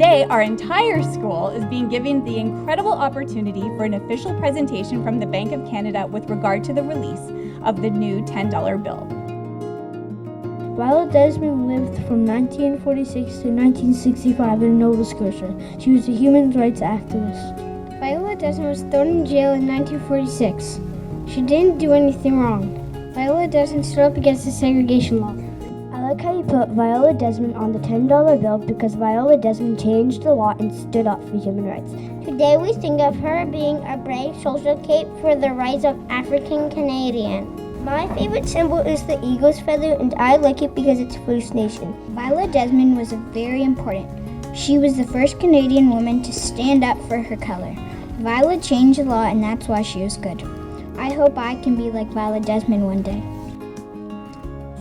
Today, our entire school is being given the incredible opportunity for an official presentation from the Bank of Canada with regard to the release of the new $10 bill. Viola Desmond lived from 1946 to 1965 in Nova Scotia. She was a human rights activist. Viola Desmond was thrown in jail in 1946. She didn't do anything wrong. Viola Desmond stood up against the segregation law. I like how you put Viola Desmond on the $10 bill because Viola Desmond changed the law and stood up for human rights. Today we think of her being a brave social cape for the rights of African Canadians. My favorite symbol is the eagle's feather, and I like it because it's First Nation. Viola Desmond was very important. She was the first Canadian woman to stand up for her color. Viola changed the law, and that's why she was good. I hope I can be like Viola Desmond one day.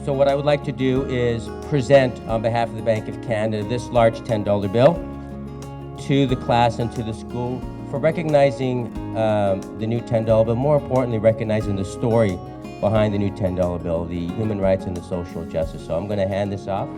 So what I would like to do is present on behalf of the Bank of Canada this large $10 bill to the class and to the school for recognizing the new $10 bill, more importantly recognizing the story behind the new $10 bill, the human rights and the social justice. So I'm going to hand this off.